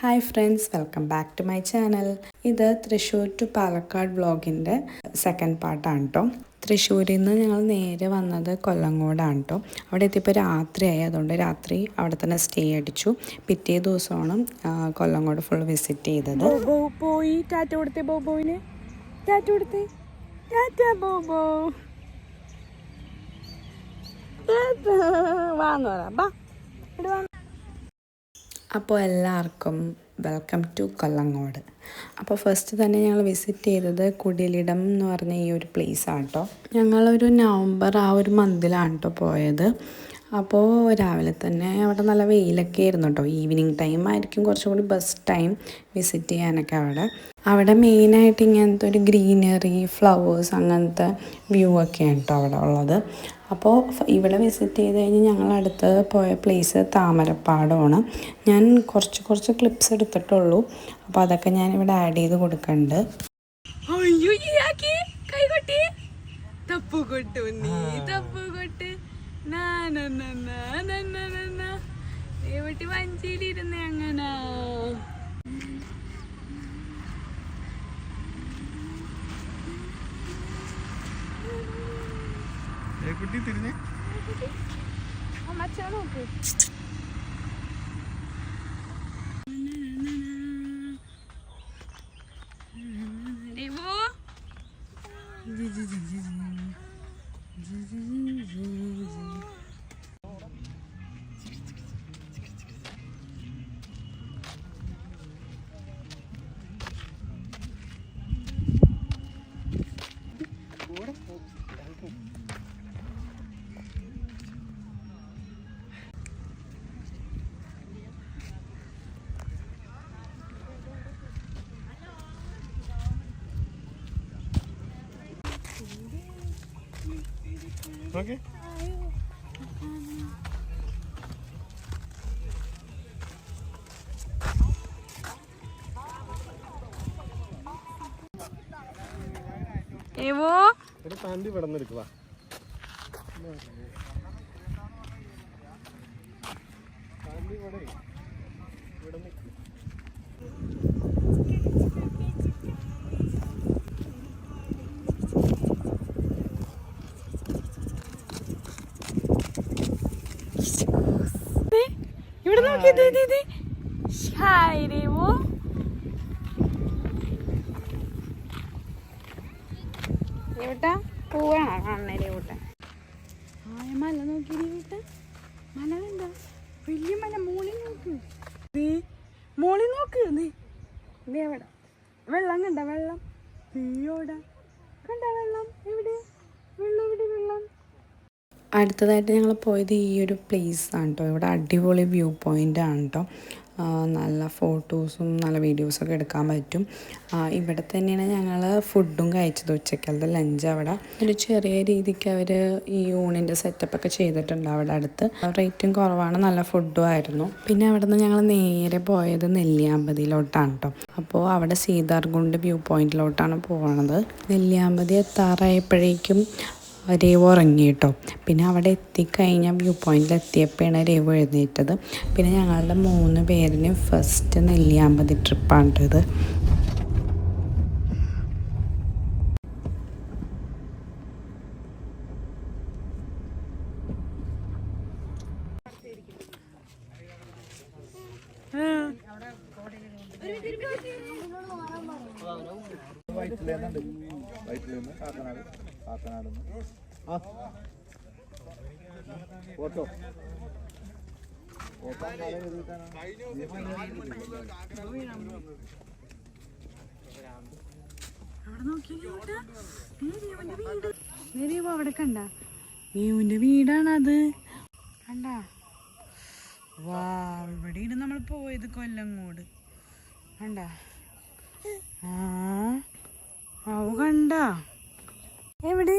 Hi friends, welcome back to my channel. ഇത് Thrissur to Palakkad വ്ളോഗിൻ്റെ second പാർട്ടാണ് കേട്ടോ. തൃശ്ശൂരിൽ നിന്ന് ഞങ്ങൾ നേരെ വന്നത് കൊല്ലങ്കോടാണ് കേട്ടോ. അവിടെ എത്തിയപ്പോൾ രാത്രിയായി, അതുകൊണ്ട് രാത്രി അവിടെ തന്നെ സ്റ്റേ അടിച്ചു. പിറ്റേ ദിവസമാണ് കൊല്ലങ്കോട് ഫുൾ വിസിറ്റ് ചെയ്തത്. പോയി ടാറ്റ കൊടുത്തേ, ബോബോയിന് ടാറ്റ കൊടുത്തേ, ടാറ്റ ബോബോ വാന്ന് പറ, ബാ ഇവിടെ വാ. അപ്പോൾ എല്ലാവർക്കും വെൽക്കം ടു കൊല്ലങ്കോട്. അപ്പോൾ ഫസ്റ്റ് തന്നെ ഞങ്ങൾ വിസിറ്റ് ചെയ്തത് കുടിലിടം എന്ന് പറഞ്ഞ ഈ ഒരു പ്ലേസാണ് കേട്ടോ. ഞങ്ങളൊരു നവംബർ ആ ഒരു മന്തിലാണ് കേട്ടോ പോയത്. അപ്പോൾ രാവിലെ തന്നെ അവിടെ നല്ല വെയിലൊക്കെ ആയിരുന്നു കേട്ടോ. ഈവനിങ് ടൈം ആയിരിക്കും കുറച്ചും കൂടി ബെസ്റ്റ് ടൈം വിസിറ്റ് ചെയ്യാനൊക്കെ. അവിടെ മെയിനായിട്ട് ഇങ്ങനത്തെ ഒരു ഗ്രീനറി, ഫ്ലവേഴ്സ്, അങ്ങനത്തെ വ്യൂ ഒക്കെയാണ് കേട്ടോ അവിടെ ഉള്ളത്. അപ്പോൾ ഇവിടെ വിസിറ്റ് ചെയ്ത് കഴിഞ്ഞ് ഞങ്ങൾ അടുത്ത് പോയ പ്ലേസ് താമരപ്പാടമാണ്. ഞാൻ കുറച്ച് ക്ലിപ്സ് എടുത്തിട്ടുള്ളൂ, അപ്പോൾ അതൊക്കെ ഞാൻ ഇവിടെ ആഡ് ചെയ്ത് കൊടുക്കുന്നുണ്ട്. വഞ്ചിയിലിരുന്ന് അങ്ങനെ കുട്ടി തിരിഞ്ഞ് നോക്ക്. ഓക്കെ. ഏവോ താണ്ടി വിടന്നെടുക്കുക. ഇവിടെ നോക്കിയത് ഹായ് രേവോ. രേവട്ട പോവാണോ കാണണേ? രേവട്ട ആയ മല നോക്കി. രേവട്ട മല കണ്ട, വലിയ മല. മോളിൽ നോക്ക്, മോളിൽ നോക്ക്. നീ എവിടെ വെള്ളം കണ്ട? വെള്ളം തീയോടാ കണ്ട? വെള്ളം എവിടെ? വെള്ളം. അടുത്തതായിട്ട് ഞങ്ങൾ പോയത് ഈ ഒരു പ്ലേസാണ് കേട്ടോ. ഇവിടെ അടിപൊളി വ്യൂ പോയിൻ്റാണ് കേട്ടോ. നല്ല ഫോട്ടോസും നല്ല വീഡിയോസൊക്കെ എടുക്കാൻ പറ്റും. ഇവിടെ തന്നെയാണ് ഞങ്ങൾ ഫുഡും കഴിച്ചത്. ഉച്ചക്കലത്തെ ലഞ്ച് അവിടെ ഒരു ചെറിയ രീതിക്ക് അവർ ഈ ഊണിൻ്റെ സെറ്റപ്പൊക്കെ ചെയ്തിട്ടുണ്ട് അവിടെ അടുത്ത്. റേറ്റും കുറവാണ്, നല്ല ഫുഡും ആയിരുന്നു. പിന്നെ അവിടെ നിന്ന് ഞങ്ങൾ നേരെ പോയത് നെല്ലിയാമ്പതിയിലോട്ടാണ് കേട്ടോ. അപ്പോൾ അവിടെ സീതാർകുണ്ട് വ്യൂ പോയിന്റിലോട്ടാണ് പോകുന്നത്. നെല്ലിയാമ്പതി എത്താറായപ്പോഴേക്കും രേവു ഉറങ്ങി കേട്ടോ. പിന്നെ അവിടെ എത്തിക്കഴിഞ്ഞാൽ വ്യൂ പോയിന്റിൽ എത്തിയപ്പോഴാണ് രേവു എഴുന്നേറ്റത്. പിന്നെ ഞങ്ങളുടെ 3 പേരിന് ഫസ്റ്റ് നെല്ലിയാമ്പതി ട്രിപ്പാണ് ഇത്. ഫോട്ടോ അവിടെ കണ്ട നീവിന്റെ വീടാണത്. കണ്ട? വാ, ഇവിടെയാണ് നമ്മൾ പോയത് കൊല്ലങ്കോട്. കണ്ട? കണ്ട? എവിടെ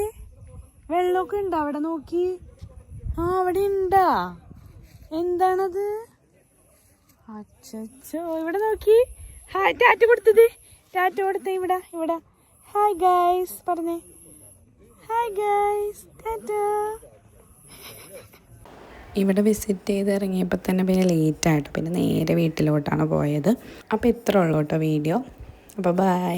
വെള്ളമൊക്കെ ഉണ്ടോ അവിടെ? നോക്കി. അവിടെ ഉണ്ടാ? എന്താണത്? അച്ചോ, ഇവിടെ നോക്കി. ഹായ് ടാറ്റ കൊടുത്തത്. ടാറ്റ കൊടുത്തേ. ഇവിടെ ഹായ് ഗൈസ് പറഞ്ഞേ. Hi guys Tata. ഇവിടെ വിസിറ്റ് ചെയ്ത് ഇറങ്ങിയപ്പോൾ തന്നെ പിന്നെ ലേറ്റായിട്ട് പിന്നെ നേരെ വീട്ടിലോട്ടാണ് പോയത്. അപ്പോൾ ഇത്ര ഉള്ളൂ കേട്ടോ വീഡിയോ. അപ്പോൾ ബൈ.